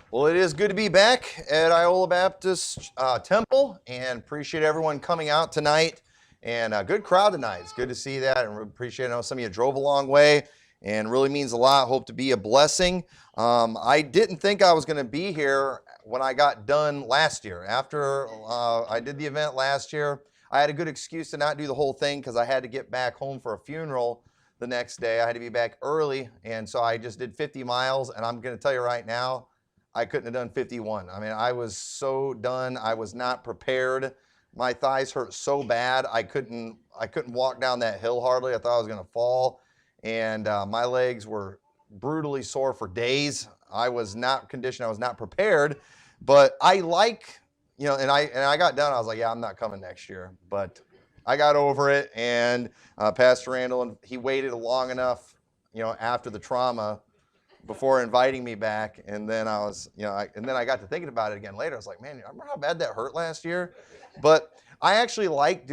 Well, it is good to be back at Iola Baptist Temple, and appreciate everyone coming out tonight. And a good crowd tonight. It's good to see that, and appreciate it. I know some of you drove a long way, and really means a lot. Hope to be a blessing. I didn't think I was going to be here when I got done last year. After I did the event last year, I had a good excuse to not do the whole thing because I had to get back home for a funeral the next day. I had to be back early, and so I just did 50 miles, and I'm going to tell you right now, I couldn't have done 51. I mean, I was so done. I was not prepared. My thighs hurt so bad. I couldn't walk down that hill hardly. I thought I was going to fall. And my legs were brutally sore for days. I was not conditioned. I was not prepared. But I like, and I got done. I was like, yeah, I'm not coming next year. But I got over it. And Pastor Randall, he waited long enough, after the trauma before inviting me back, and then I was, and then I got to thinking about it again later. I was like, man, remember how bad that hurt last year? But I actually like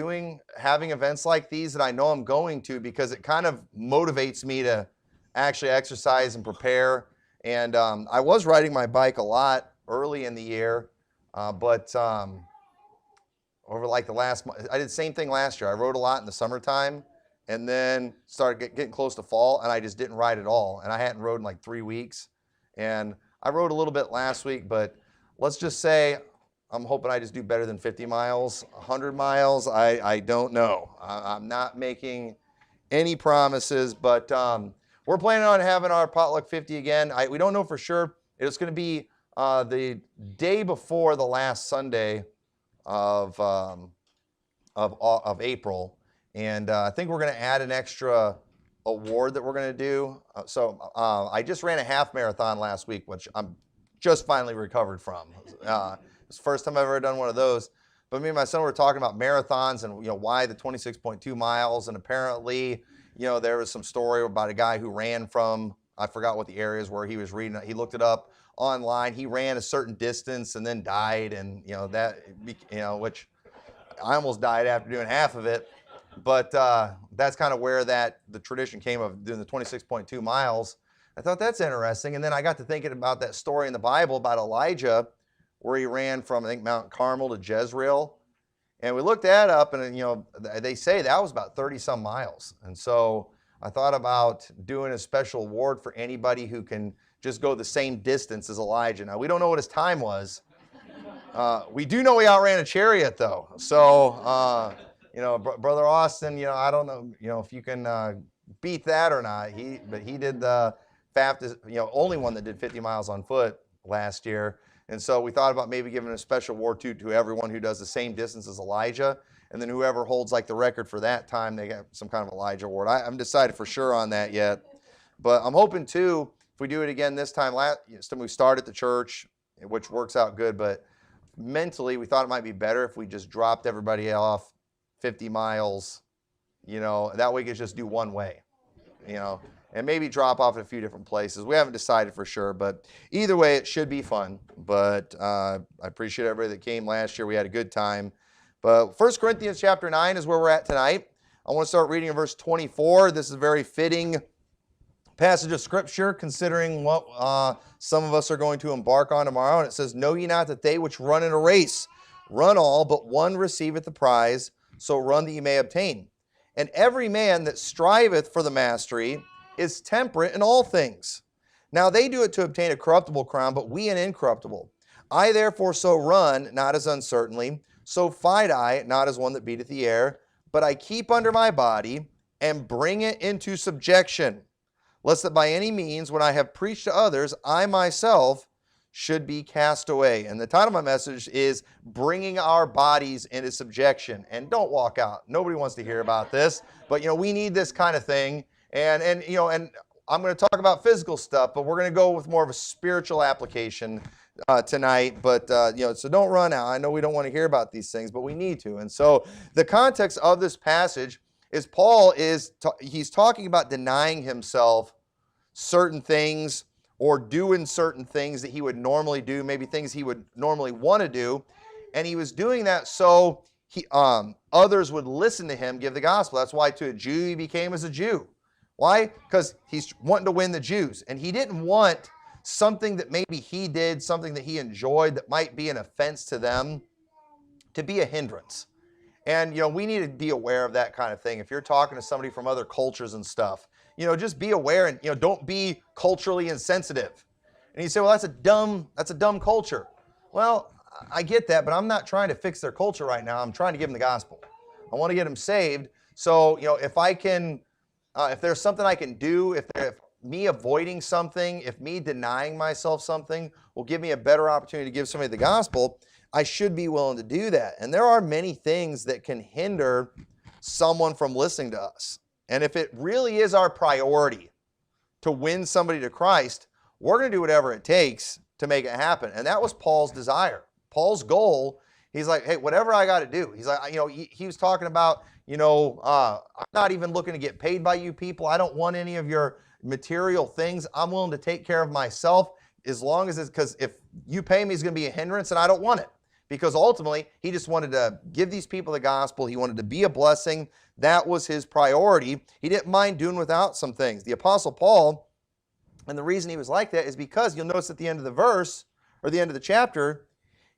having events like these that I know I'm going to, because it kind of motivates me to actually exercise and prepare. And I was riding my bike a lot early in the year, but over like the last month, I did the same thing last year. I rode a lot in the summertime, and then started getting close to fall, and I just didn't ride at all. And I hadn't rode in like 3 weeks. And I rode a little bit last week, but let's just say I'm hoping I just do better than 50 miles. 100 miles, I don't know. I'm not making any promises, but we're planning on having our Potluck 50 again. We don't know for sure. It's going to be the day before the last Sunday of April. And I think we're going to add an extra award that we're going to do. So I just ran a half marathon last week, which I'm just finally recovered from. It's the first time I've ever done one of those. But me and my son were talking about marathons and why the 26.2 miles. And apparently, there was some story about a guy who ran from, I forgot what the areas were he was reading. He looked it up online. He ran a certain distance and then died. And which I almost died after doing half of it. But that's kind of where the tradition came of doing the 26.2 miles. I thought that's interesting. And then I got to thinking about that story in the Bible about Elijah, where he ran from, I think, Mount Carmel to Jezreel. And we looked that up, and, they say that was about 30-some miles. And so I thought about doing a special award for anybody who can just go the same distance as Elijah. Now, we don't know what his time was. We do know he outran a chariot, though. So... Brother Austin, I don't know, if you can beat that or not. But he did the fastest, only one that did 50 miles on foot last year. And so we thought about maybe giving a special award to everyone who does the same distance as Elijah. And then whoever holds like the record for that time, they get some kind of Elijah award. I haven't decided for sure on that yet. But I'm hoping too, if we do it again this time, we start at the church, which works out good. But mentally, we thought it might be better if we just dropped everybody off 50 miles, that way we could just do one way, and maybe drop off at a few different places. We haven't decided for sure, but either way, it should be fun. But I appreciate everybody that came last year. We had a good time. But 1 Corinthians chapter 9 is where we're at tonight. I want to start reading in verse 24. This is a very fitting passage of Scripture, considering what some of us are going to embark on tomorrow. And it says, "Know ye not that they which run in a race run all, but one receiveth the prize? So run that ye may obtain. And every man that striveth for the mastery is temperate in all things. Now they do it to obtain a corruptible crown, but we an incorruptible. I therefore so run, not as uncertainly, so fight I, not as one that beateth the air, but I keep under my body, and bring it into subjection, lest that by any means, when I have preached to others, I myself should be cast away." And the title of my message is Bringing Our Bodies into Subjection. And don't walk out. Nobody wants to hear about this. But, we need this kind of thing. And I'm going to talk about physical stuff, but we're going to go with more of a spiritual application tonight. But, so don't run out. I know we don't want to hear about these things, but we need to. And so the context of this passage is he's talking about denying himself certain things, or doing certain things that he would normally do, maybe things he would normally want to do. And he was doing that so others would listen to him give the gospel. That's why to a Jew he became as a Jew. Why? Because he's wanting to win the Jews. And he didn't want something that maybe he did, something that he enjoyed that might be an offense to them, to be a hindrance. And, we need to be aware of that kind of thing. If you're talking to somebody from other cultures and stuff, just be aware and, don't be culturally insensitive. And you say, well, that's a dumb culture. Well, I get that, but I'm not trying to fix their culture right now. I'm trying to give them the gospel. I want to get them saved. So, if I can, if there's something I can do, if me avoiding something, if me denying myself something will give me a better opportunity to give somebody the gospel, I should be willing to do that. And there are many things that can hinder someone from listening to us. And if it really is our priority to win somebody to Christ, we're going to do whatever it takes to make it happen. And that was Paul's desire. Paul's goal, he's like, hey, whatever I got to do. He's like, he was talking about, I'm not even looking to get paid by you people. I don't want any of your material things. I'm willing to take care of myself as long as because if you pay me, it's going to be a hindrance and I don't want it. Because ultimately, he just wanted to give these people the gospel. He wanted to be a blessing. That was his priority. He didn't mind doing without some things. The Apostle Paul, and the reason he was like that is because you'll notice at the end of the verse, or the end of the chapter,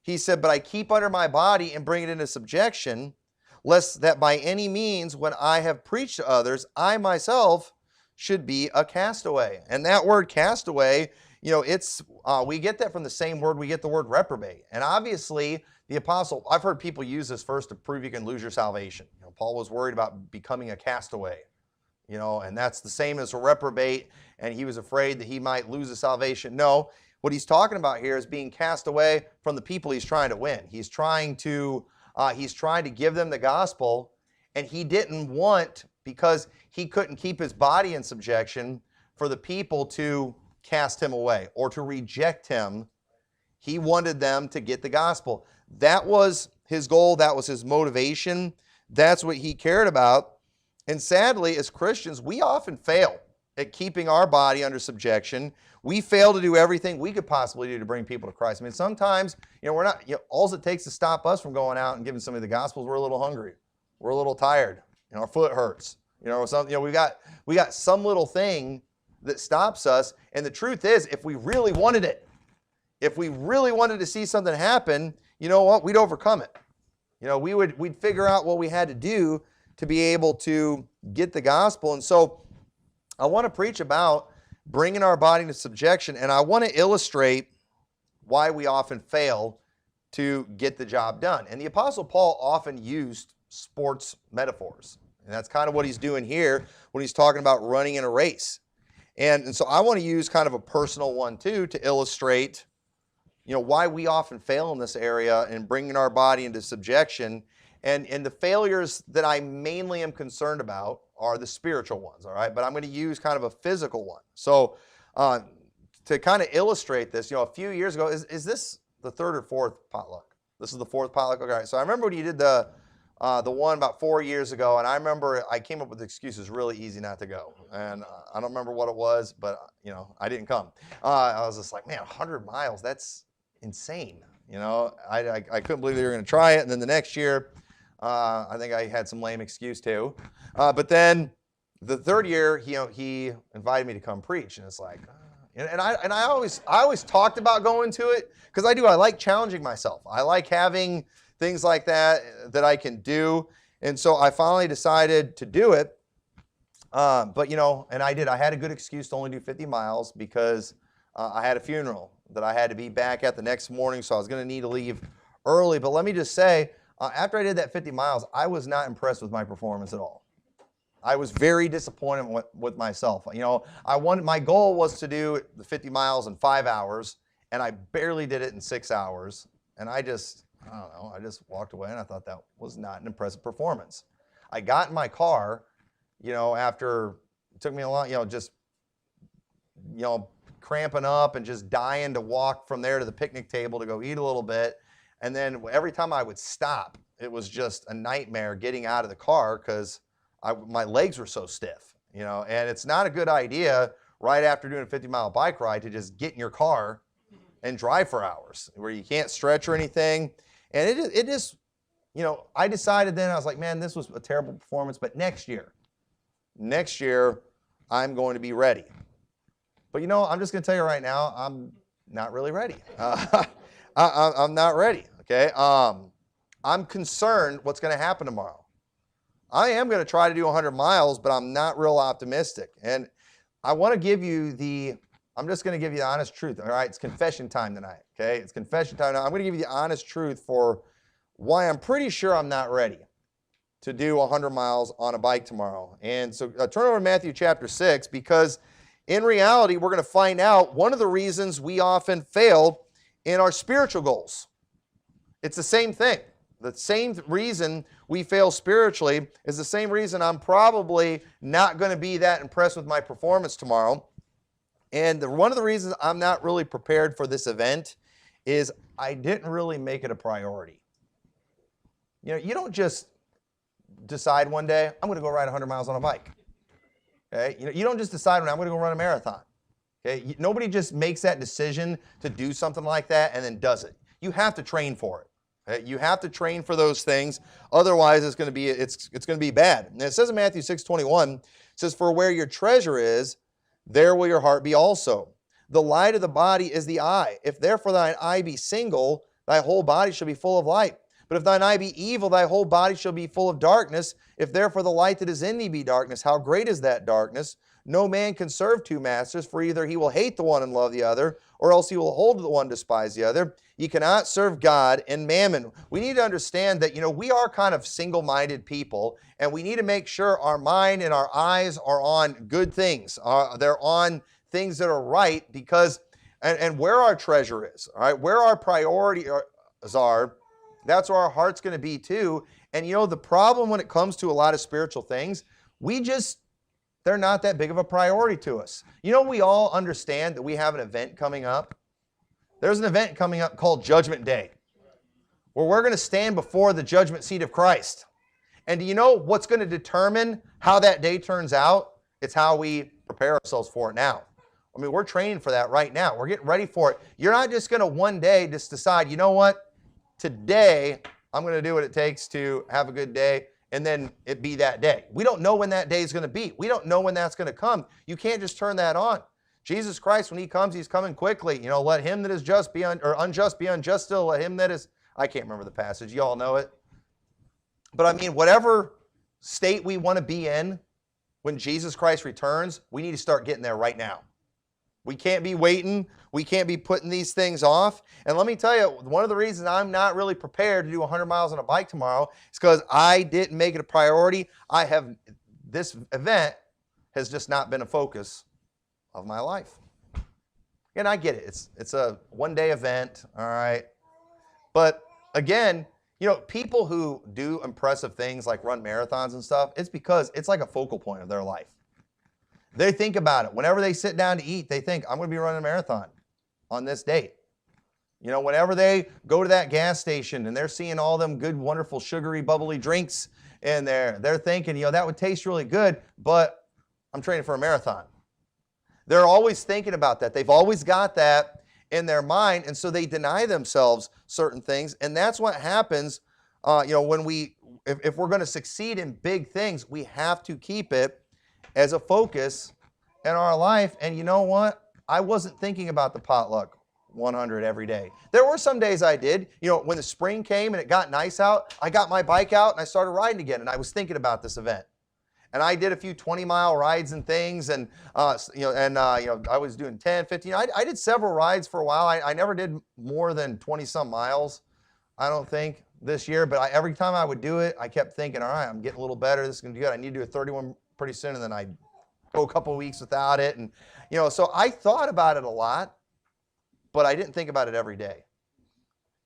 he said, but I keep under my body and bring it into subjection, lest that by any means, when I have preached to others, I myself should be a castaway. And that word castaway, we get that from the same word we get the word reprobate. And obviously, the apostle, I've heard people use this verse to prove you can lose your salvation. Paul was worried about becoming a castaway, and that's the same as a reprobate, and he was afraid that he might lose his salvation. No, what he's talking about here is being cast away from the people he's trying to win. He's trying to give them the gospel, and he didn't want, because he couldn't keep his body in subjection, for the people to cast him away or to reject him. He wanted them to get the gospel. That was his goal. That was his motivation. That's what he cared about. And sadly, as Christians, we often fail at keeping our body under subjection. We fail to do everything we could possibly do to bring people to Christ. I mean, sometimes, we're not, all it takes to stop us from going out and giving somebody the gospel is we're a little hungry. We're a little tired. Our foot hurts. We got some little thing that stops us. And the truth is, if we really wanted it, if we really wanted to see something happen, you know what? We'd overcome it. We'd figure out what we had to do to be able to get the gospel. And so I want to preach about bringing our body to subjection, and I want to illustrate why we often fail to get the job done. And the Apostle Paul often used sports metaphors, and that's kind of what he's doing here when he's talking about running in a race. And so I want to use kind of a personal one too to illustrate, why we often fail in this area and bringing our body into subjection. And the failures that I mainly am concerned about are the spiritual ones, all right? But I'm going to use kind of a physical one. So to kind of illustrate this, a few years ago, is this the third or fourth potluck? This is the fourth potluck? Okay, so I remember when you did the one about 4 years ago, and I remember I came up with excuses really easy not to go. And I don't remember what it was, but, I didn't come. I was just like, man, 100 miles, that's insane. I couldn't believe they were going to try it. And then the next year, I think I had some lame excuse too. But then the third year, he invited me to come preach, and it's like, and I always talked about going to it because I like challenging myself. I like having things like that I can do, and so I finally decided to do it. But and I did. I had a good excuse to only do 50 miles because I had a funeral that I had to be back at the next morning, so I was going to need to leave early. But let me just say, after I did that 50 miles, I was not impressed with my performance at all. I was very disappointed with myself. My goal was to do the 50 miles in 5 hours, and I barely did it in 6 hours. And I just walked away, and I thought that was not an impressive performance. I got in my car, after it took me a long, cramping up and just dying to walk from there to the picnic table to go eat a little bit. And then every time I would stop, it was just a nightmare getting out of the car because my legs were so stiff, and it's not a good idea right after doing a 50-mile bike ride to just get in your car and drive for hours where you can't stretch or anything. And it is, I decided then, I was like, man, this was a terrible performance, but next year, I'm going to be ready. But I'm just going to tell you right now, I'm not really ready. I'm not ready, okay? I'm concerned what's going to happen tomorrow. I am going to try to do 100 miles, but I'm not real optimistic. And I want to give you I'm just going to give you the honest truth, all right? It's confession time tonight, okay? It's confession time. Now, I'm going to give you the honest truth for why I'm pretty sure I'm not ready to do 100 miles on a bike tomorrow. And so turn over to Matthew chapter 6, because in reality, we're going to find out one of the reasons we often fail in our spiritual goals. It's the same thing. The same reason we fail spiritually is the same reason I'm probably not going to be that impressed with my performance tomorrow. And one of the reasons I'm not really prepared for this event is I didn't really make it a priority. You don't just decide one day, I'm going to go ride 100 miles on a bike. Okay? You don't just decide when I'm going to go run a marathon. Okay? Nobody just makes that decision to do something like that and then does it. You have to train for it. Okay? You have to train for those things. Otherwise, it's going to be bad. And it says in Matthew 6:21, it says, "For where your treasure is, there will your heart be also. The light of the body is the eye. If therefore thine eye be single, thy whole body shall be full of light. But if thine eye be evil, thy whole body shall be full of darkness. If therefore the light that is in thee be darkness, how great is that darkness? No man can serve two masters, for either he will hate the one and love the other, or else he will hold the one and despise the other. You cannot serve God and mammon." We need to understand that, we are kind of single-minded people, and we need to make sure our mind and our eyes are on good things. They're on things that are right, because, and where our treasure is, all right, where our priorities are, that's where our heart's going to be too. And the problem when it comes to a lot of spiritual things, they're not that big of a priority to us. We all understand that we have an event coming up. There's an event coming up called Judgment Day, where we're going to stand before the judgment seat of Christ. And do you know what's going to determine how that day turns out? It's how we prepare ourselves for it now. I mean, we're training for that right now. We're getting ready for it. You're not just going to one day just decide, you know what? Today, I'm going to do what it takes to have a good day, and then it be that day. We don't know when that day is going to be. We don't know when that's going to come. You can't just turn that on. Jesus Christ, when he comes, he's coming quickly. Let him that is just be unjust be unjust still. Let him that is, I can't remember the passage. You all know it. But I mean, whatever state we want to be in when Jesus Christ returns, we need to start getting there right now. We can't be waiting. We can't be putting these things off. And let me tell you, one of the reasons I'm not really prepared to do 100 miles on a bike tomorrow is because I didn't make it a priority. This event has just not been a focus of my life. And I get it. It's a one-day event, all right? But again, people who do impressive things like run marathons and stuff, it's because it's like a focal point of their life. They think about it. Whenever they sit down to eat, they think, I'm going to be running a marathon on this date. Whenever they go to that gas station and they're seeing all them good, wonderful, sugary, bubbly drinks in there, they're thinking, that would taste really good, but I'm training for a marathon. They're always thinking about that. They've always got that in their mind, and so they deny themselves certain things. And that's what happens, when if we're going to succeed in big things, we have to keep it as a focus in our life. And you know what? I wasn't thinking about the potluck 100 every day. There were some days I did. When the spring came and it got nice out, I got my bike out and I started riding again, and I was thinking about this event. And I did a few 20-mile rides and things, and I was doing 10, 15. I did several rides for a while. I never did more than 20-some miles, I don't think, this year. But every time I would do it, I kept thinking, all right, I'm getting a little better. This is going to be good. I need to do a 31 pretty soon, and then I'd go a couple of weeks without it. And so I thought about it a lot, but I didn't think about it every day.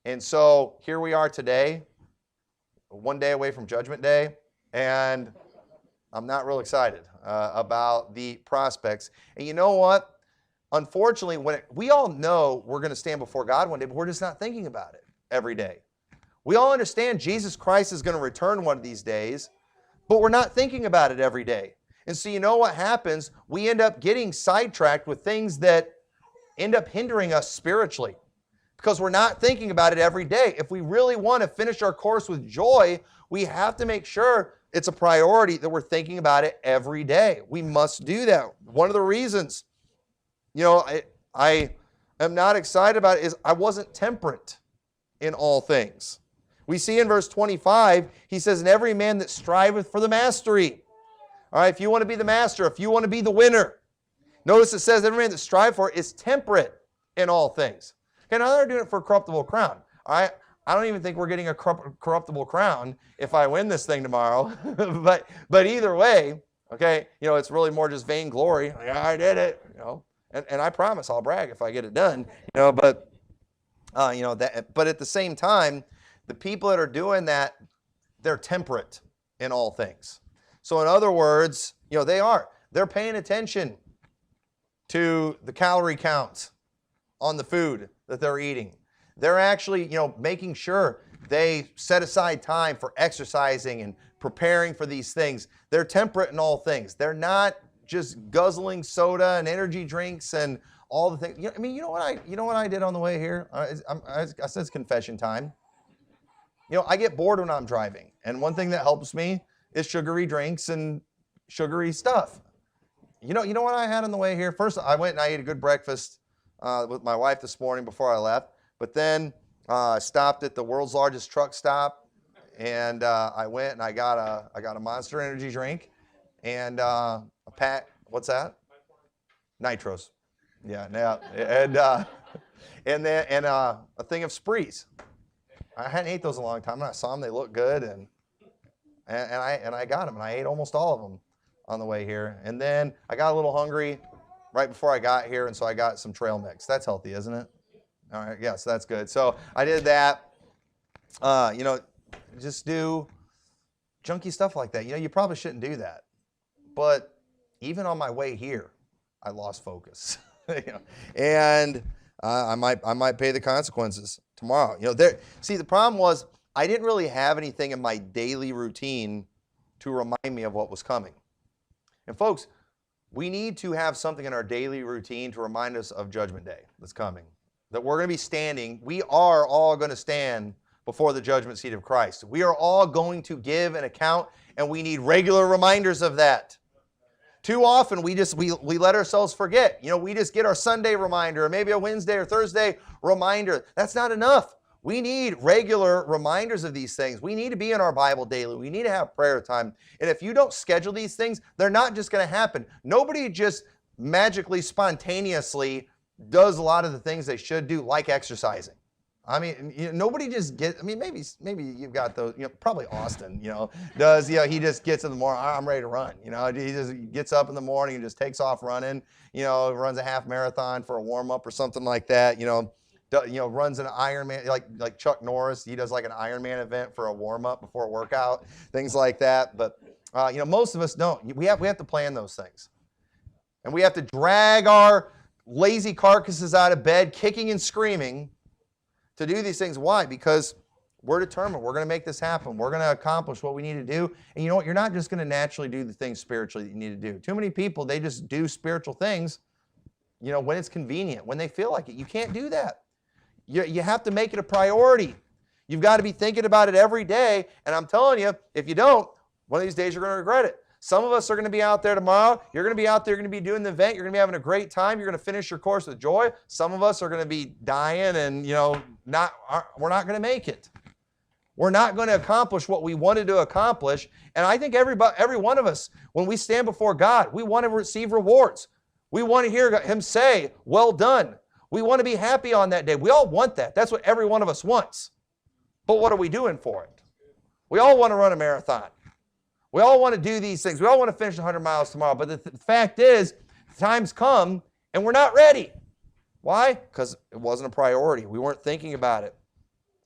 And so here we are today, one day away from Judgment Day, and I'm not real excited about the prospects. And you know what? Unfortunately, we all know we're going to stand before God one day, but we're just not thinking about it every day. We all understand Jesus Christ is going to return one of these days, but we're not thinking about it every day. And so you know what happens? We end up getting sidetracked with things that end up hindering us spiritually because we're not thinking about it every day. If we really want to finish our course with joy, we have to make sure it's a priority that we're thinking about it every day. We must do that. One of the reasons I am not excited about it is I wasn't temperate in all things. We see in verse 25, he says, "And every man that striveth for the mastery." All right, if you want to be the master, if you want to be the winner, notice it says every man that strive for it is temperate in all things. Okay, now they're doing it for a corruptible crown. All right, I don't even think we're getting a corruptible crown if I win this thing tomorrow. but either way, okay, it's really more just vainglory. Like, I did it, and I promise I'll brag if I get it done. But at the same time, the people that are doing that, they're temperate in all things. So in other words, they're paying attention to the calorie count on the food that they're eating. They're actually, making sure they set aside time for exercising and preparing for these things. They're temperate in all things. They're not just guzzling soda and energy drinks and all the things. You know what I did on the way here? I said it's confession time. I get bored when I'm driving, and one thing that helps me is sugary drinks and sugary stuff. You know what I had on the way here? First, I went and I ate a good breakfast with my wife this morning before I left. But then I stopped at the world's largest truck stop, and I went and I got a Monster energy drink and a pack. What's that? Nitros. Yeah. And a thing of Sprees. I hadn't ate those in a long time, and I saw them. They looked good, and I got them, and I ate almost all of them on the way here. And then I got a little hungry right before I got here, and so I got some trail mix. That's healthy, isn't it? All right, yeah, so that's good. So I did that. Just do junky stuff like that. You probably shouldn't do that. But even on my way here, I lost focus. And I might pay the consequences tomorrow. See, the problem was I didn't really have anything in my daily routine to remind me of what was coming. And folks, we need to have something in our daily routine to remind us of Judgment Day that's coming. That we're going to be standing, we are all going to stand before the judgment seat of Christ. We are all going to give an account, and we need regular reminders of that. Too often we let ourselves forget. We just get our Sunday reminder, or maybe a Wednesday or Thursday reminder. That's not enough. We need regular reminders of these things. We need to be in our Bible daily. We need to have prayer time. And if you don't schedule these things, they're not just going to happen. Nobody just magically, spontaneously does a lot of the things they should do, like exercising. Nobody just gets, maybe you've got those, probably Austin, does, he just gets in the morning, I'm ready to run, he just gets up in the morning and just takes off running, runs a half marathon for a warm-up or something like that, runs an Ironman, like Chuck Norris, he does like an Ironman event for a warm-up before a workout, things like that. But, most of us don't. We have to plan those things. And we have to drag our lazy carcasses out of bed, kicking and screaming, to do these things. Why? Because we're determined. We're going to make this happen. We're going to accomplish what we need to do. And you know what? You're not just going to naturally do the things spiritually that you need to do. Too many people, they just do spiritual things, when it's convenient, when they feel like it. You can't do that. You have to make it a priority. You've got to be thinking about it every day. And I'm telling you, if you don't, one of these days you're going to regret it. Some of us are going to be out there tomorrow. You're going to be out there, you're going to be doing the event. You're going to be having a great time. You're going to finish your course with joy. Some of us are going to be dying and, we're not going to make it. We're not going to accomplish what we wanted to accomplish. And I think every one of us, when we stand before God, we want to receive rewards. We want to hear Him say, well done. We want to be happy on that day. We all want that. That's what every one of us wants. But what are we doing for it? We all want to run a marathon. We all want to do these things. We all want to finish 100 miles tomorrow. But the fact is, time's come and we're not ready. Why? Because it wasn't a priority. We weren't thinking about it.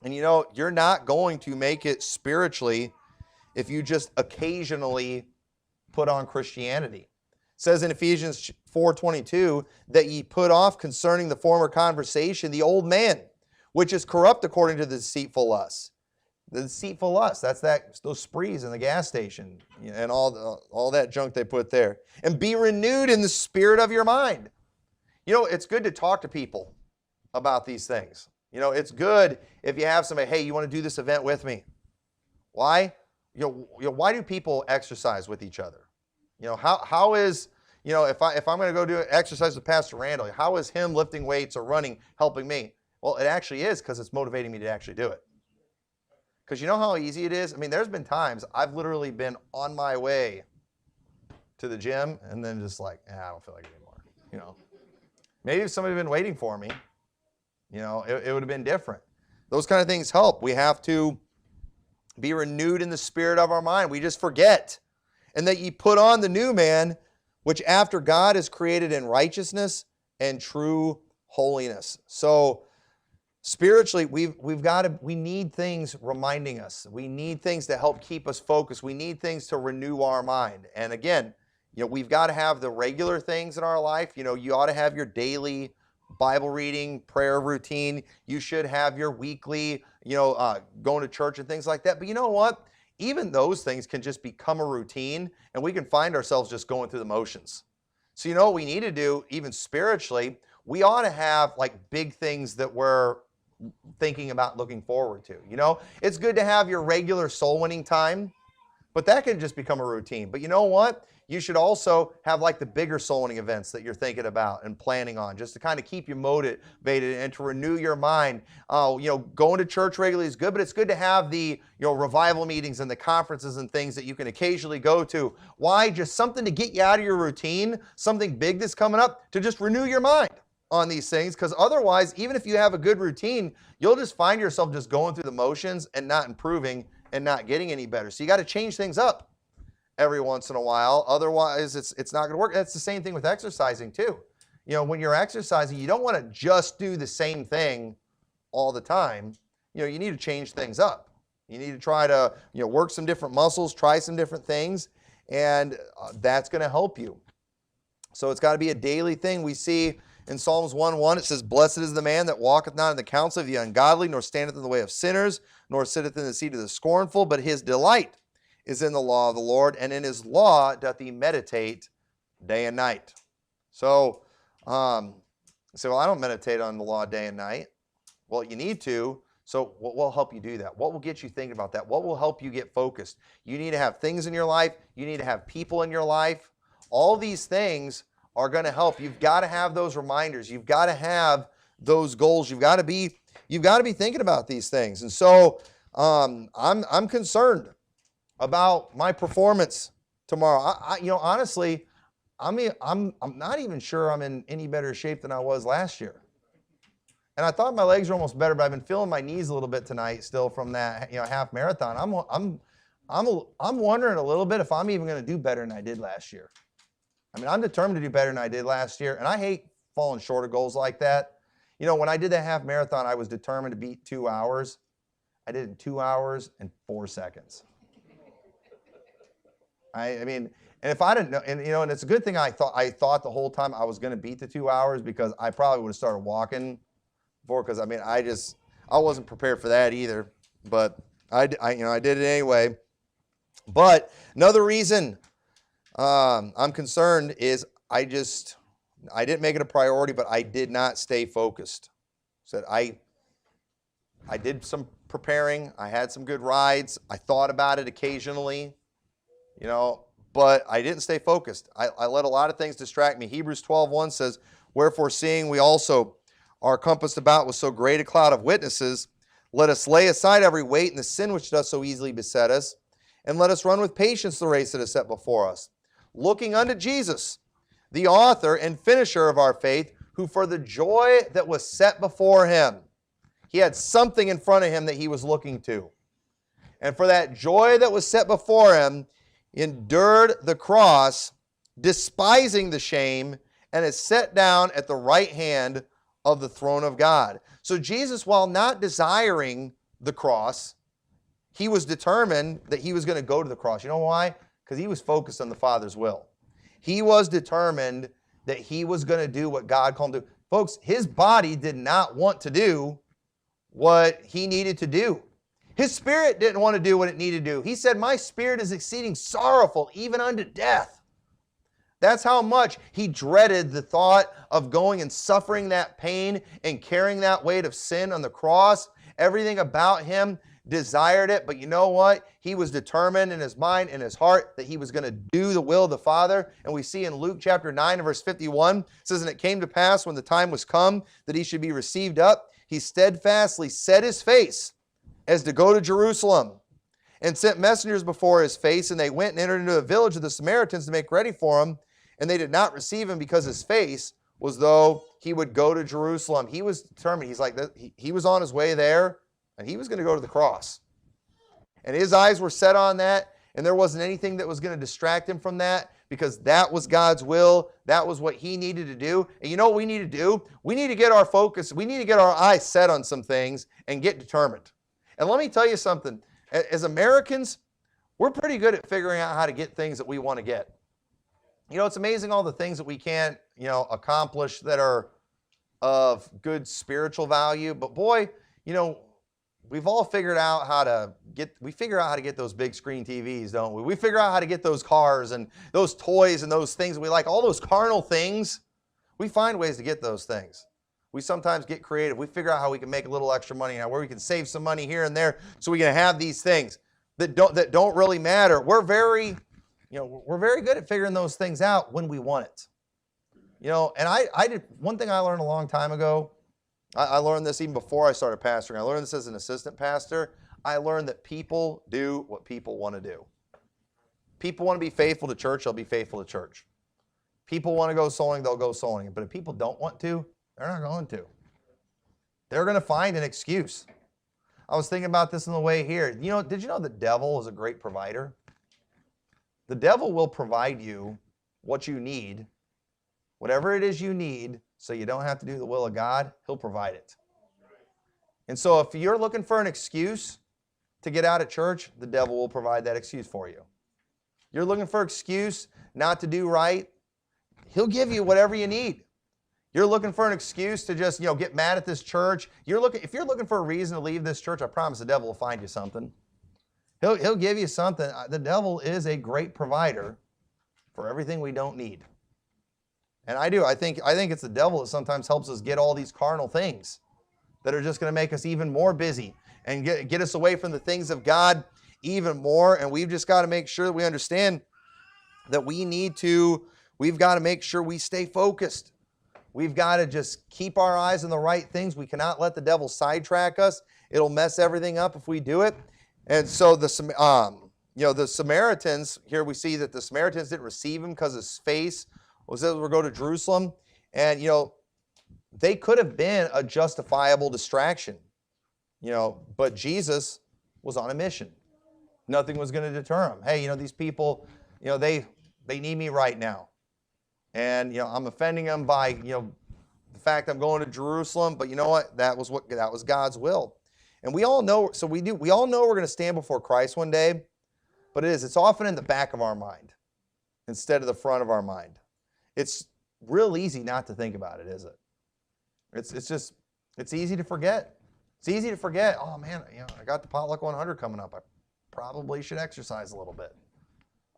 And you're not going to make it spiritually if you just occasionally put on Christianity. It says in Ephesians 4:22 that ye put off concerning the former conversation the old man, which is corrupt according to the deceitful lust. The deceitful lust, that's those sprees in the gas station and all that junk they put there. And be renewed in the spirit of your mind. It's good to talk to people about these things. It's good if you have somebody, hey, you want to do this event with me? Why? Why do people exercise with each other? How is, if I'm going to go do exercise with Pastor Randall, how is him lifting weights or running helping me? Well, it actually is, because it's motivating me to actually do it. Because you know how easy it is? I mean, there's been times I've literally been on my way to the gym and then just like, I don't feel like it anymore. Maybe if somebody had been waiting for me, it would have been different. Those kind of things help. We have to be renewed in the spirit of our mind. We just forget. And that ye put on the new man, which after God is created in righteousness and true holiness. So spiritually, we need things reminding us. We need things to help keep us focused. We need things to renew our mind. And again, we've got to have the regular things in our life. You ought to have your daily Bible reading, prayer routine. You should have your weekly, going to church and things like that. But you know what? Even those things can just become a routine, and we can find ourselves just going through the motions. So what we need to do, even spiritually, we ought to have like big things that we're thinking about looking forward to. It's good to have your regular soul winning time, but that can just become a routine. But you know what? You should also have like the bigger soul winning events that you're thinking about and planning on, just to kind of keep you motivated and to renew your mind. Going to church regularly is good, but it's good to have the revival meetings and the conferences and things that you can occasionally go to. Why? Just something to get you out of your routine, something big that's coming up to just renew your mind on these things, because otherwise, even if you have a good routine, you'll just find yourself just going through the motions and not improving and not getting any better. So you got to change things up every once in a while. Otherwise, it's not going to work. That's the same thing with exercising too. When you're exercising, you don't want to just do the same thing all the time. You need to change things up. You need to try to work some different muscles, try some different things, and that's going to help you. So it's got to be a daily thing. We see in Psalms 1:1, it says, "Blessed is the man that walketh not in the counsel of the ungodly, nor standeth in the way of sinners, nor sitteth in the seat of the scornful, but his delight is in the law of the Lord, and in his law doth he meditate day and night." So, I don't meditate on the law day and night. Well, you need to. So what will help you do that? What will get you thinking about that? What will help you get focused? You need to have things in your life. You need to have people in your life. All these things are going to help. You've got to have those reminders. You've got to have those goals. You've got to be thinking about these things. And so I'm concerned about my performance tomorrow. Honestly, I'm not even sure I'm in any better shape than I was last year. And I thought my legs were almost better, but I've been feeling my knees a little bit tonight still from that half marathon. I'm wondering a little bit if I'm even going to do better than I did last year. I'm determined to do better than I did last year, and I hate falling short of goals like that. When I did that half marathon, I was determined to beat 2 hours. I did it in 2 hours and 4 seconds. And if I didn't know, and it's a good thing I thought the whole time I was going to beat the 2 hours, because I probably would have started walking before, because I wasn't prepared for that either. But I did it anyway. But another reason I'm concerned is I didn't make it a priority, but I did not stay focused. So I did some preparing. I had some good rides. I thought about it occasionally, but I didn't stay focused. I let a lot of things distract me. Hebrews 12:1 says, "Wherefore, seeing we also are compassed about with so great a cloud of witnesses, let us lay aside every weight and the sin which doth so easily beset us, and let us run with patience the race that is set before us, looking unto Jesus, the author and finisher of our faith, who for the joy that was set before him," he had something in front of him that he was looking to, "and for that joy that was set before him, endured the cross, despising the shame, and is set down at the right hand of the throne of God." So Jesus, while not desiring the cross, he was determined that he was going to go to the cross. You know why? Because he was focused on the Father's will. He was determined that he was going to do what God called him to do. Folks, his body did not want to do what he needed to do. His spirit didn't want to do what it needed to do. He said, "My spirit is exceeding sorrowful, even unto death." That's how much he dreaded the thought of going and suffering that pain and carrying that weight of sin on the cross. Everything about him desired it, but you know what? He was determined in his mind, in his heart, that he was going to do the will of the Father. And we see in Luke chapter 9 and verse 51, it says, and it came to pass when the time was come that he should be received up, he steadfastly set his face as to go to Jerusalem, and sent messengers before his face, and they went and entered into a village of the Samaritans to make ready for him, and they did not receive him because his face was though he would go to Jerusalem. He was determined. He's like, he was on his way there, and he was going to go to the cross. And his eyes were set on that, and there wasn't anything that was going to distract him from that, because that was God's will. That was what he needed to do. And you know what we need to do? We need to get our focus, we need to get our eyes set on some things and get determined. And let me tell you something. As Americans, we're pretty good at figuring out how to get things that we want to get. You know, it's amazing all the things that we can't, accomplish that are of good spiritual value. But boy, we've all figured out how to get those big screen TVs, don't we? We figure out how to get those cars and those toys and those things we like, all those carnal things. We find ways to get those things. We sometimes get creative. We figure out how we can make a little extra money now, where we can save some money here and there so we can have these things that don't really matter. We're very good at figuring those things out when we want it. And I did one thing I learned a long time ago. I learned this even before I started pastoring. I learned this as an assistant pastor. I learned that people do what people want to do. People want to be faithful to church, they'll be faithful to church. People want to go souling, they'll go souling. But if people don't want to, they're not going to. They're going to find an excuse. I was thinking about this on the way here. Did you know the devil is a great provider? The devil will provide you what you need, whatever it is you need, so you don't have to do the will of God, he'll provide it. And so if you're looking for an excuse to get out of church, the devil will provide that excuse for you. You're looking for an excuse not to do right, he'll give you whatever you need. You're looking for an excuse to just, get mad at this church. If you're looking for a reason to leave this church, I promise the devil will find you something. He'll give you something. The devil is a great provider for everything we don't need. And I think it's the devil that sometimes helps us get all these carnal things that are just going to make us even more busy and get us away from the things of God even more. And we've just got to make sure that we understand that we've got to make sure we stay focused. We've got to just keep our eyes on the right things. We cannot let the devil sidetrack us. It'll mess everything up if we do it. And so the Samaritans, here we see that the Samaritans didn't receive him because his face was able to go to Jerusalem. And, they could have been a justifiable distraction, but Jesus was on a mission. Nothing was going to deter him. Hey, these people, they need me right now. And, I'm offending them by, the fact I'm going to Jerusalem, but you know what? That was God's will. And we all know, we all know we're going to stand before Christ one day, but it's often in the back of our mind instead of the front of our mind. It's real easy not to think about it, is it? It's easy to forget. It's easy to forget, oh man, I got the Potluck 100 coming up. I probably should exercise a little bit.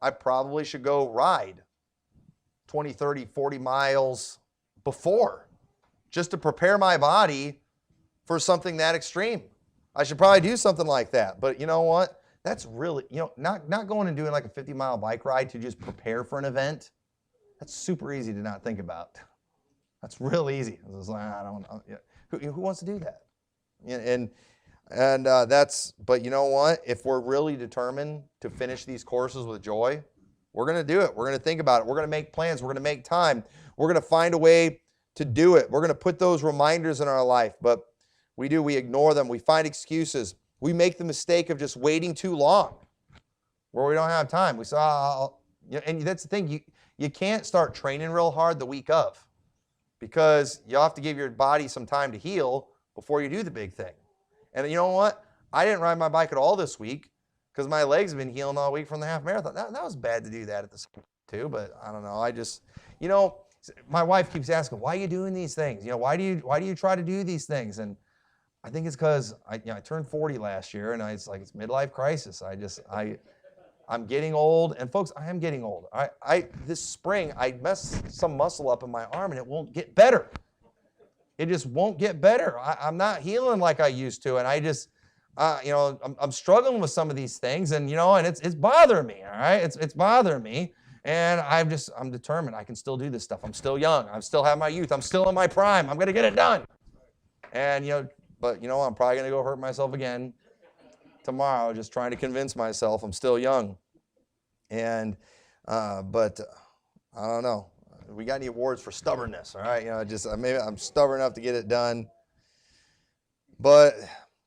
I probably should go ride 20, 30, 40 miles before, just to prepare my body for something that extreme. I should probably do something like that. But you know what? That's really, not going and doing like a 50-mile bike ride to just prepare for an event. That's super easy to not think about. That's real easy. It's like, who wants to do that? But you know what? If we're really determined to finish these courses with joy, we're going to do it. We're going to think about it. We're going to make plans. We're going to make time. We're going to find a way to do it. We're going to put those reminders in our life. But we ignore them. We find excuses. We make the mistake of just waiting too long where we don't have time. We say, and that's the thing. You can't start training real hard the week of, because you'll have to give your body some time to heal before you do the big thing. And you know what? I didn't ride my bike at all this week because my legs have been healing all week from the half marathon. That was bad to do that at the same time too, but I don't know. My wife keeps asking, why are you doing these things? Why do you try to do these things? And I think it's because I turned 40 last year, and it's midlife crisis. I'm getting old, and folks, I am getting old. This spring I messed some muscle up in my arm, and it won't get better. It just won't get better. I'm not healing like I used to, and I'm struggling with some of these things, and and it's bothering me. All right, it's bothering me, and I'm determined. I can still do this stuff. I'm still young. I still have my youth. I'm still in my prime. I'm gonna get it done. And but I'm probably gonna go hurt myself again tomorrow, just trying to convince myself I'm still young. And but I don't know. We got any awards for stubbornness? All right, maybe I'm stubborn enough to get it done, but.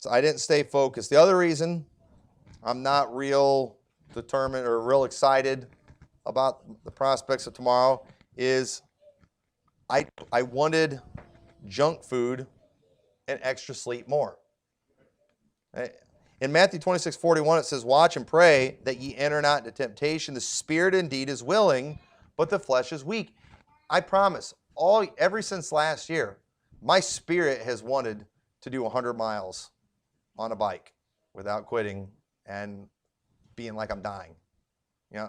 So I didn't stay focused. The other reason I'm not real determined or real excited about the prospects of tomorrow is I wanted junk food and extra sleep more. In Matthew 26:41, it says, "Watch and pray that ye enter not into temptation. The spirit indeed is willing, but the flesh is weak." I promise, ever since last year, my spirit has wanted to do 100 miles on a bike without quitting and being like I'm dying.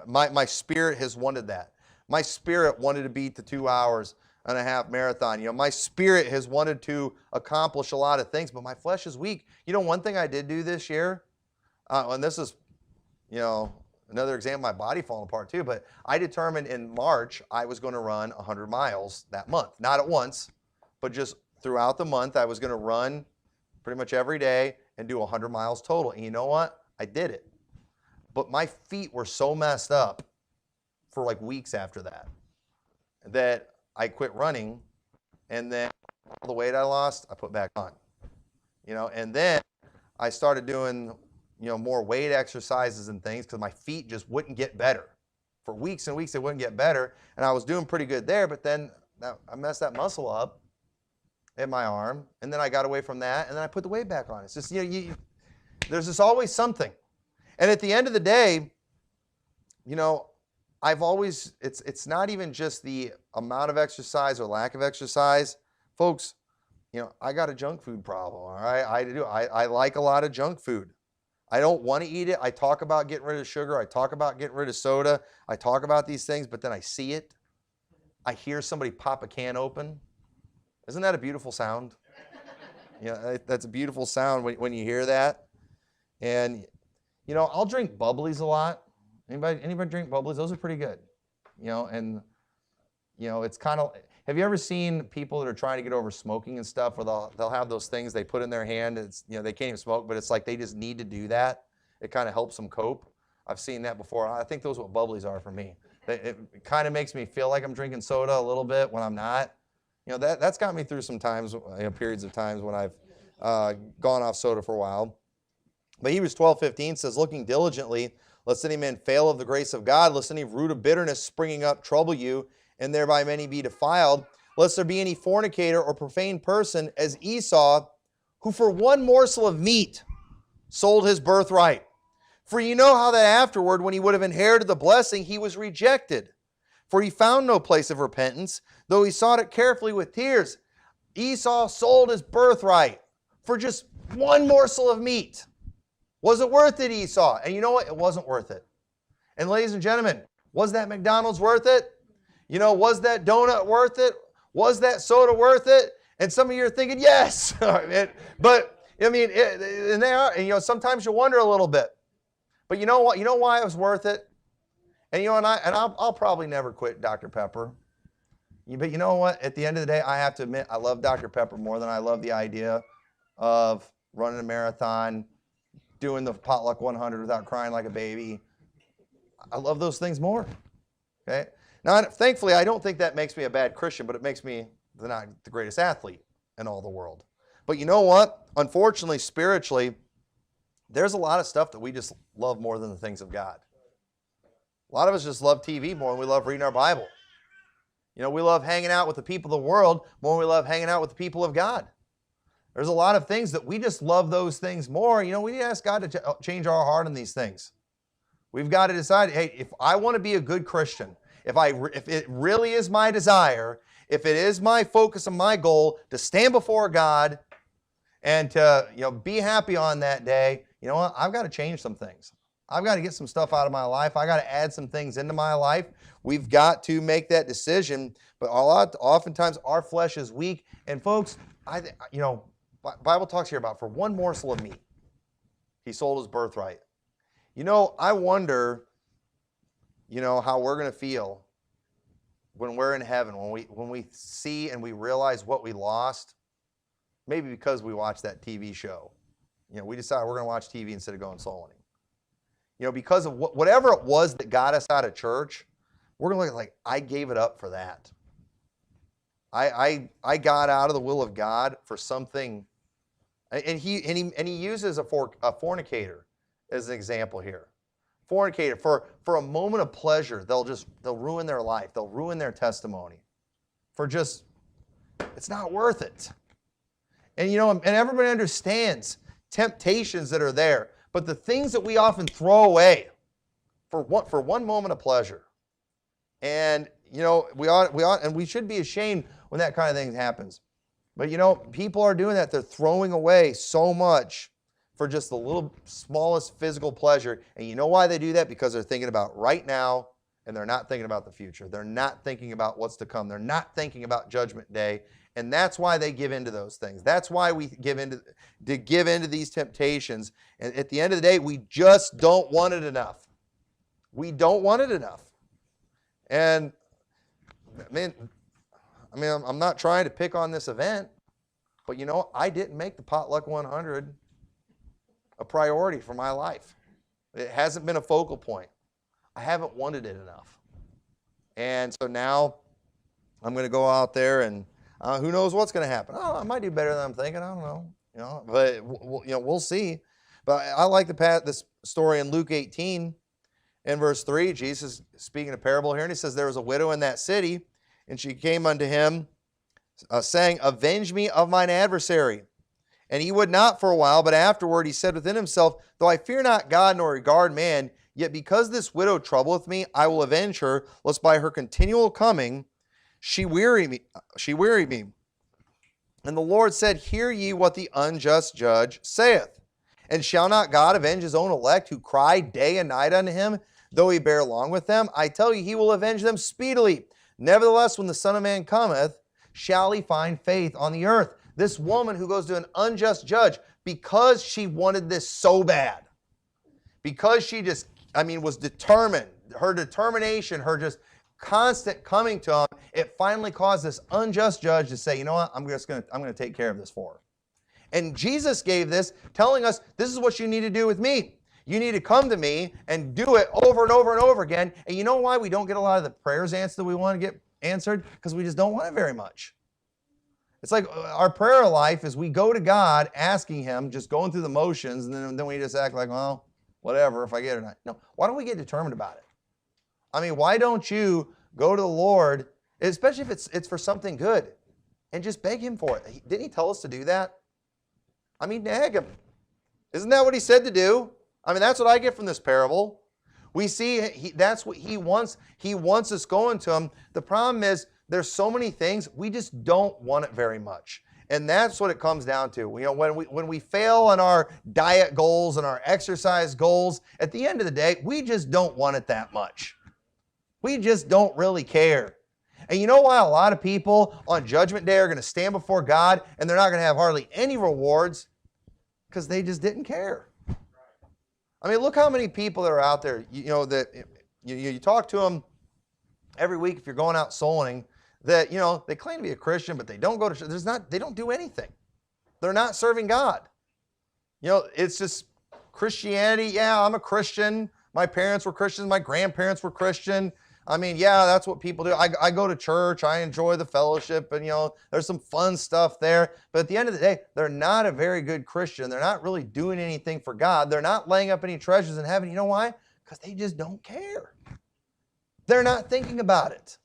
My spirit has wanted that. My spirit wanted to beat the 2.5-hour marathon. My spirit has wanted to accomplish a lot of things, but my flesh is weak. One thing I did do this year, and this is, another example of my body falling apart too, but I determined in March I was going to run 100 miles that month. Not at once, but just throughout the month I was going to run pretty much every day and do 100 miles total. And you know what? I did it. But my feet were so messed up for like weeks after that I quit running, and then all the weight I lost, I put back on. And then I started doing, more weight exercises and things because my feet just wouldn't get better. For weeks and weeks, they wouldn't get better. And I was doing pretty good there, but then I messed that muscle up in my arm, and then I got away from that, and then I put the weight back on. It's just, there's just always something. And at the end of the day, I've always, it's not even just the amount of exercise or lack of exercise. Folks, I got a junk food problem, all right? I like a lot of junk food. I don't want to eat it. I talk about getting rid of sugar. I talk about getting rid of soda. I talk about these things, but then I see it. I hear somebody pop a can open. Isn't that a beautiful sound? That's a beautiful sound when you hear that. And, I'll drink bubblies a lot. Anybody drink bubblies? Those are pretty good. It's kind of, have you ever seen people that are trying to get over smoking and stuff where they'll have those things they put in their hand? It's, they can't even smoke, but it's like they just need to do that. It kind of helps them cope. I've seen that before. I think those are what bubblies are for me. It kind of makes me feel like I'm drinking soda a little bit when I'm not. That's got me through some times, periods of times when I've gone off soda for a while. But Hebrews 12:15 says, "Looking diligently, lest any man fail of the grace of God, lest any root of bitterness springing up trouble you, and thereby many be defiled, lest there be any fornicator or profane person as Esau, who for one morsel of meat sold his birthright. For you know how that afterward, when he would have inherited the blessing, he was rejected. For he found no place of repentance, though he sought it carefully with tears." Esau sold his birthright for just one morsel of meat. Was it worth it, Esau? And you know what? It wasn't worth it. And ladies and gentlemen, was that McDonald's worth it? Was that donut worth it? Was that soda worth it? And some of you are thinking, yes. But, and they are, and sometimes you wonder a little bit. But you know what? You know why it was worth it? And I'll probably never quit Dr. Pepper. But you know what? At the end of the day, I have to admit, I love Dr. Pepper more than I love the idea of running a marathon, doing the potluck 100 without crying like a baby. I love those things more. Okay? Now, thankfully, I don't think that makes me a bad Christian, but it makes me not the greatest athlete in all the world. But you know what? Unfortunately, spiritually, there's a lot of stuff that we just love more than the things of God. A lot of us just love TV more than we love reading our Bible. We love hanging out with the people of the world more than we love hanging out with the people of God. There's a lot of things that we just love those things more. We need to ask God to change our heart on these things. We've got to decide, hey, if I want to be a good Christian, if it really is my desire, if it is my focus and my goal to stand before God and to be happy on that day, you know what? I've got to change some things. I've got to get some stuff out of my life. I got to add some things into my life. We've got to make that decision. But oftentimes our flesh is weak. And folks, Bible talks here about for one morsel of meat. He sold his birthright. You know, I wonder, you know, how we're going to feel when we're in heaven, when we see and we realize what we lost, maybe because we watched that TV show. You know, we decided we're going to watch TV instead of going soul winning. You know, because of whatever it was that got us out of church, we're going to look like, I gave it up for that. I got out of the will of God for something. And he uses a fornicator as an example here. Fornicator, for a moment of pleasure, they'll ruin their life. They'll ruin their testimony. For just, it's not worth it. And you know, and everybody understands temptations that are there, but the things that we often throw away for one moment of pleasure. And you know, we ought, and we should be ashamed when that kind of thing happens. But you know, people are doing that. They're throwing away so much for just the little smallest physical pleasure. And you know why they do that? Because they're thinking about right now, and they're not thinking about the future. They're not thinking about what's to come. They're not thinking about Judgment Day. And that's why they give into those things. That's why we give into these temptations. And at the end of the day, we just don't want it enough. We don't want it enough. And I mean, I'm not trying to pick on this event, but you know, I didn't make the Potluck 100 a priority for my life. It hasn't been a focal point. I haven't wanted it enough. And so now I'm going to go out there and who knows what's going to happen. Oh, I might do better than I'm thinking. I don't know. You know, but we'll see. But I like this story in Luke 18 in verse 3. Jesus is speaking a parable here, and he says, there was a widow in that city, and she came unto him, saying, avenge me of mine adversary. And he would not for a while, but afterward he said within himself, though I fear not God nor regard man, yet because this widow troubleth me, I will avenge her, lest by her continual coming she weary me. And the Lord said, hear ye what the unjust judge saith. And shall not God avenge his own elect, who cry day and night unto him, though he bear long with them? I tell you, he will avenge them speedily. Nevertheless, when the Son of Man cometh, shall he find faith on the earth? This woman who goes to an unjust judge, because she wanted this so bad, because she just, was determined, her determination, her just constant coming to him, it finally caused this unjust judge to say, you know what, I'm going to take care of this for her. And Jesus gave this, telling us, this is what you need to do with me. You need to come to me and do it over and over and over again. And you know why we don't get a lot of the prayers answered that we want to get answered? Because we just don't want it very much. It's like our prayer life is we go to God asking him, just going through the motions, and then we just act like, well, whatever, if I get it or not. No, why don't we get determined about it? Why don't you go to the Lord, especially if it's for something good, and just beg him for it? Didn't he tell us to do that? Nag him. Isn't that what he said to do? That's what I get from this parable. We see that's what he wants. He wants us going to him. The problem is there's so many things, we just don't want it very much. And that's what it comes down to. When we fail on our diet goals and our exercise goals, at the end of the day, we just don't want it that much. We just don't really care. And you know why a lot of people on Judgment Day are going to stand before God and they're not going to have hardly any rewards? Because they just didn't care. Look how many people that are out there, that you talk to them every week if you're going out soul winning, that, they claim to be a Christian, but they don't go to church. They don't do anything. They're not serving God. It's just Christianity. Yeah, I'm a Christian. My parents were Christians. My grandparents were Christian. Yeah, that's what people do. I go to church. I enjoy the fellowship, and, there's some fun stuff there. But at the end of the day, they're not a very good Christian. They're not really doing anything for God. They're not laying up any treasures in heaven. You know why? Because they just don't care. They're not thinking about it.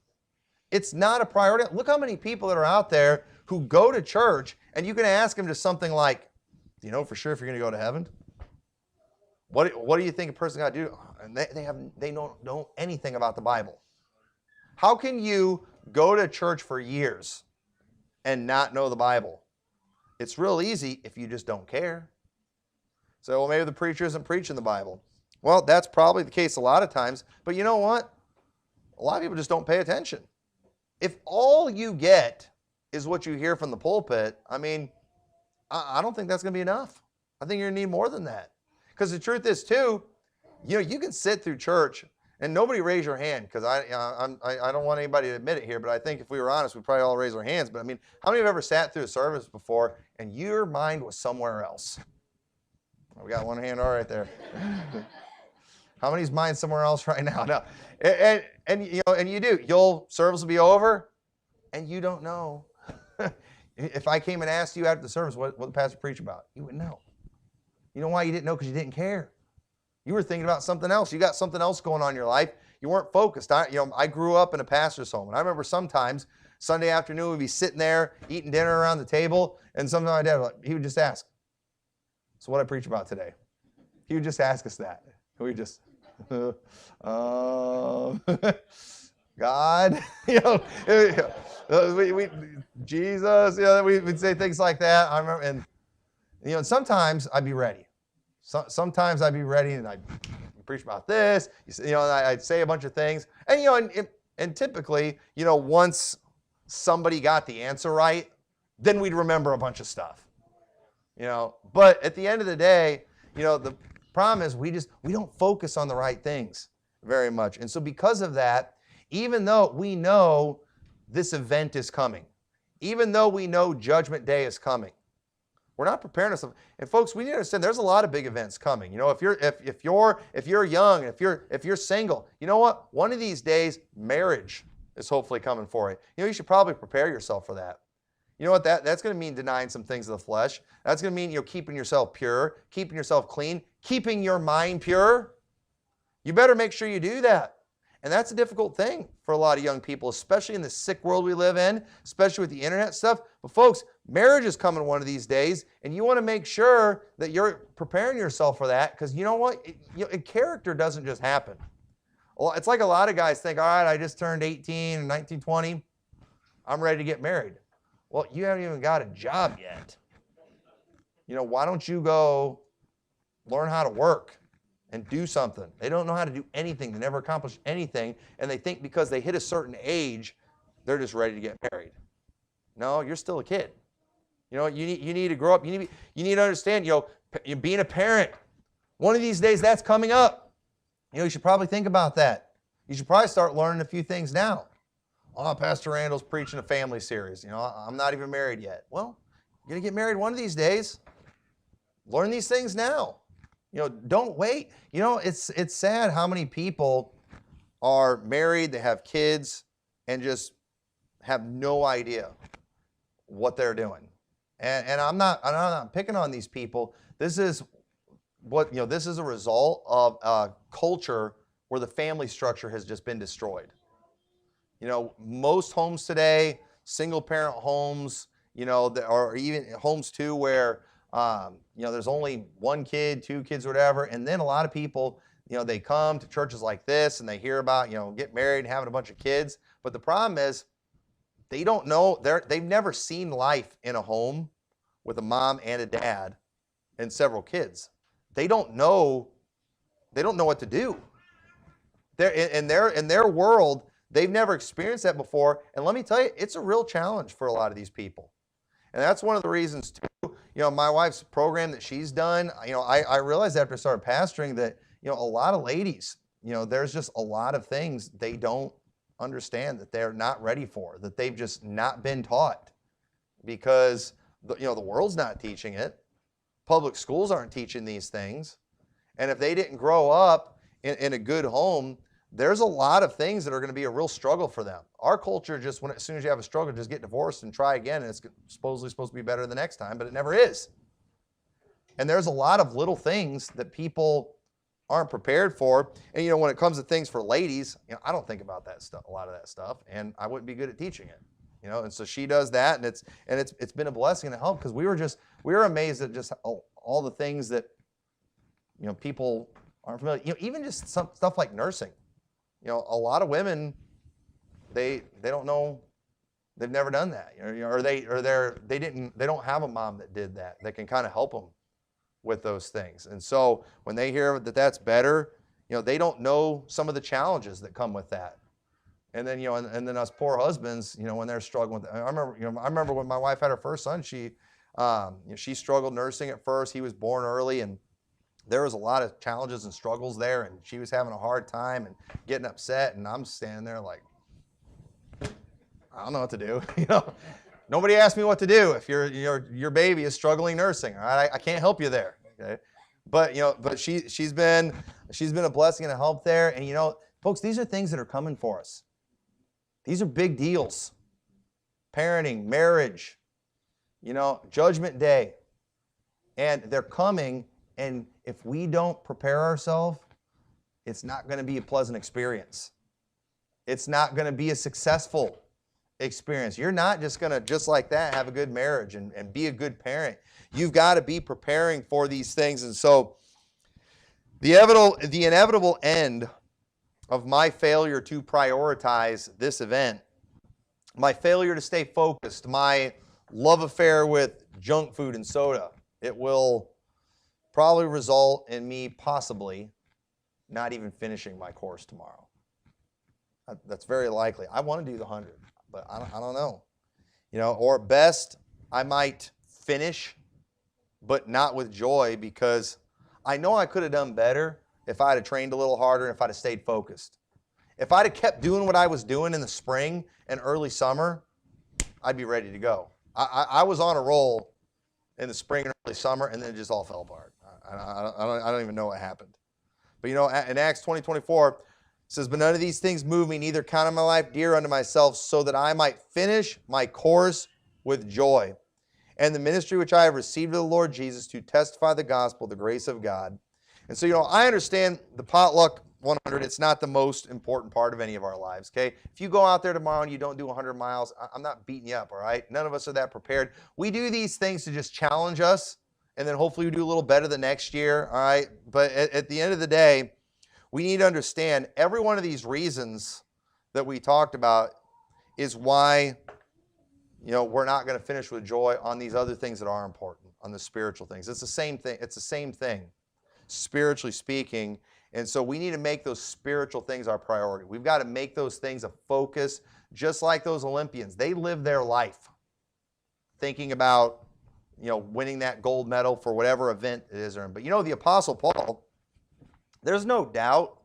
It's not a priority. Look how many people that are out there who go to church, and you can ask them just something like, do you know for sure if you're going to go to heaven? What do you think a person got to do? And they don't know anything about the Bible. How can you go to church for years and not know the Bible? It's real easy if you just don't care. So, well, maybe the preacher isn't preaching the Bible. Well, that's probably the case a lot of times. But you know what? A lot of people just don't pay attention. If all you get is what you hear from the pulpit, I don't think that's going to be enough. I think you're going to need more than that. Because the truth is too, you can sit through church and nobody raise your hand, because I don't want anybody to admit it here, but I think if we were honest, we'd probably all raise our hands. But I mean, how many have ever sat through a service before and your mind was somewhere else? We got one hand all right there. How many's mind somewhere else right now? No. And you do. Service will be over, and you don't know. If I came and asked you after the service what the pastor preached about, you wouldn't know. You know why you didn't know? Because you didn't care. You were thinking about something else. You got something else going on in your life. You weren't focused. I grew up in a pastor's home, and I remember sometimes Sunday afternoon we'd be sitting there eating dinner around the table, and sometimes my dad he would just ask, "So what I preach about today?" He would just ask us that. We would just, God, Jesus, we'd say things like that. I remember, and sometimes I'd be ready. Sometimes I'd be ready, and I'd preach about this. I'd say a bunch of things, and typically, once somebody got the answer right, then we'd remember a bunch of stuff. But at the end of the day, the problem is we don't focus on the right things very much, and so because of that, even though we know this event is coming, even though we know Judgment Day is coming, we're not preparing ourselves. And folks, we need to understand there's a lot of big events coming. If you're young, if you're single, you know what? One of these days, marriage is hopefully coming for you. You should probably prepare yourself for that. You know what? That's going to mean denying some things of the flesh. That's going to mean keeping yourself pure, keeping yourself clean, keeping your mind pure. You better make sure you do that. And that's a difficult thing for a lot of young people, especially in the sick world we live in, especially with the internet stuff. But folks, marriage is coming one of these days, and you want to make sure that you're preparing yourself for that, because you know what? Character doesn't just happen. It's like a lot of guys think, all right, I just turned 18 and 19, 20. I'm ready to get married. Well, you haven't even got a job yet. Why don't you go learn how to work and do something? They don't know how to do anything. They never accomplish anything, and they think because they hit a certain age, they're just ready to get married. No, you're still a kid. You need to grow up. You need to understand, being a parent, one of these days that's coming up. You should probably think about that. You should probably start learning a few things now. Oh, Pastor Randall's preaching a family series. I'm not even married yet. Well, you're going to get married one of these days. Learn these things now. Don't wait. It's sad how many people are married, they have kids, and just have no idea what they're doing. And I'm not picking on these people. This is a result of a culture where the family structure has just been destroyed. Most homes today, single parent homes, or even homes too where there's only one kid, two kids, whatever. And then a lot of people, they come to churches like this and they hear about, getting married and having a bunch of kids. But the problem is they don't know, they've never seen life in a home with a mom and a dad and several kids. They don't know what to do. In their world, they've never experienced that before. And let me tell you, it's a real challenge for a lot of these people. And that's one of the reasons too, my wife's program that she's done, I realized after I started pastoring that, a lot of ladies, there's just a lot of things they don't understand, that they're not ready for, that they've just not been taught, because the world's not teaching it. Public schools aren't teaching these things. And if they didn't grow up in a good home, there's a lot of things that are going to be a real struggle for them. Our culture just, as soon as you have a struggle, just get divorced and try again, and it's supposedly supposed to be better the next time, but it never is. And there's a lot of little things that people aren't prepared for. And when it comes to things for ladies, I don't think about that stuff, a lot of that stuff, and I wouldn't be good at teaching it. And so she does that, and it's been a blessing and a help, because we were amazed at just all the things that people aren't familiar. Even just some stuff like nursing. A lot of women, they don't know, they've never done that, they don't have a mom that did that can kind of help them with those things. And so when they hear that that's better, they don't know some of the challenges that come with that. And then and then us poor husbands, when they're struggling with it. I remember when my wife had her first son, she struggled nursing at first. He was born early, and there was a lot of challenges and struggles there, and she was having a hard time and getting upset, and I'm standing there like, I don't know what to do. Nobody asked me what to do if your baby is struggling nursing. All right, I can't help you there. Okay, but she's been a blessing and a help there. And folks, these are things that are coming for us. These are big deals. Parenting, marriage, Judgment Day, and they're coming. And if we don't prepare ourselves, it's not going to be a pleasant experience. It's not going to be a successful experience. You're not just going to, just like that, have a good marriage and be a good parent. You've got to be preparing for these things. And so the inevitable end of my failure to prioritize this event, my failure to stay focused, my love affair with junk food and soda, it will probably result in me possibly not even finishing my course tomorrow. That's very likely. I want to do the 100, but I don't know. Or at best, I might finish, but not with joy, because I know I could have done better if I'd have trained a little harder and if I'd have stayed focused. If I'd have kept doing what I was doing in the spring and early summer, I'd be ready to go. I was on a roll in the spring and early summer, and then it just all fell apart. I don't even know what happened. But in Acts 20:24, it says, "But none of these things move me, neither count my life dear unto myself, so that I might finish my course with joy, and the ministry which I have received of the Lord Jesus to testify the gospel, the grace of God." And so, I understand the potluck 100, it's not the most important part of any of our lives, okay? If you go out there tomorrow and you don't do 100 miles, I'm not beating you up, all right? None of us are that prepared. We do these things to just challenge us, and then hopefully we do a little better the next year, all right? But at the end of the day, we need to understand every one of these reasons that we talked about is why, we're not going to finish with joy on these other things that are important, on the spiritual things. It's the same thing. It's the same thing, spiritually speaking. And so we need to make those spiritual things our priority. We've got to make those things a focus, just like those Olympians. They live their life thinking about, winning that gold medal for whatever event it is. But the Apostle Paul, there's no doubt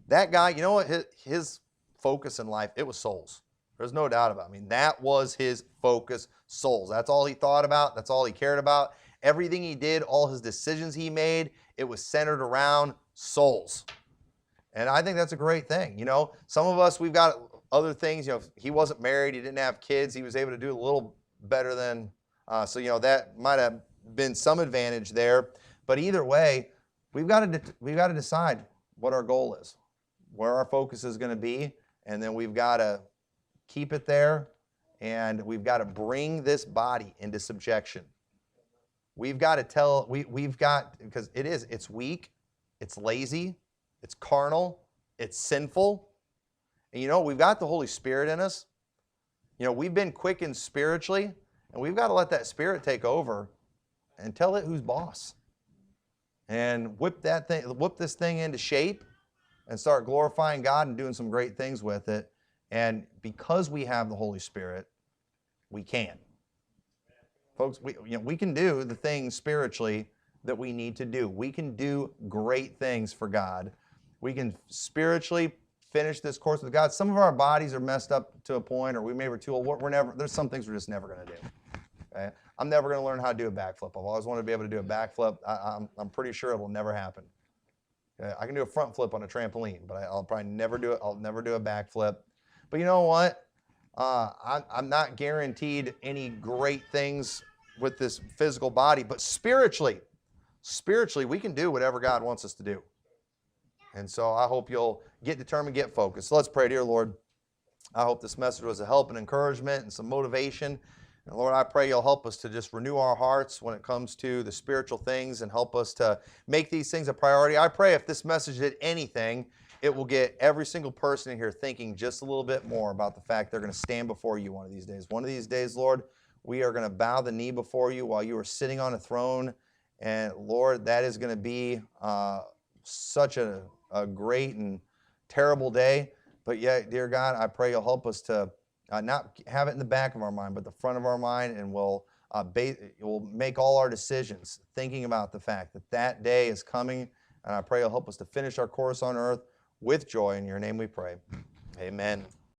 that guy, what his focus in life, it was souls. There's no doubt about it. That was his focus, souls. That's all he thought about. That's all he cared about. Everything he did, all his decisions he made, it was centered around souls. And I think that's a great thing. Some of us, we've got other things. He wasn't married. He didn't have kids. He was able to do a little better than, that might have been some advantage there. But either way, we've got to decide what our goal is, where our focus is going to be, and then we've got to keep it there, and we've got to bring this body into subjection. We've got to because it's weak, it's lazy, it's carnal, it's sinful. And we've got the Holy Spirit in us. We've been quickened spiritually, and we've got to let that Spirit take over and tell it who's boss. And whip this thing into shape and start glorifying God and doing some great things with it. And because we have the Holy Spirit, we can. Folks, we can do the things spiritually that we need to do. We can do great things for God. We can spiritually finish this course with God. Some of our bodies are messed up to a point, or we maybe too old. There's some things we're just never going to do. Okay? I'm never going to learn how to do a backflip. I've always wanted to be able to do a backflip. I'm pretty sure it will never happen. Okay? I can do a front flip on a trampoline, but I'll probably never do it. I'll never do a backflip. But you know what? I'm not guaranteed any great things with this physical body, but spiritually, we can do whatever God wants us to do. And so I hope you'll get determined, get focused. So let's pray. Dear Lord, I hope this message was a help and encouragement and some motivation. And Lord, I pray you'll help us to just renew our hearts when it comes to the spiritual things and help us to make these things a priority. I pray if this message did anything, it will get every single person in here thinking just a little bit more about the fact they're going to stand before you one of these days. One of these days, Lord, we are going to bow the knee before you while you are sitting on a throne. And Lord, that is going to be such a great and terrible day. But yet, dear God, I pray you'll help us to not have it in the back of our mind, but the front of our mind, and we'll we'll make all our decisions thinking about the fact that that day is coming, and I pray you'll help us to finish our course on earth with joy. In your name we pray. Amen.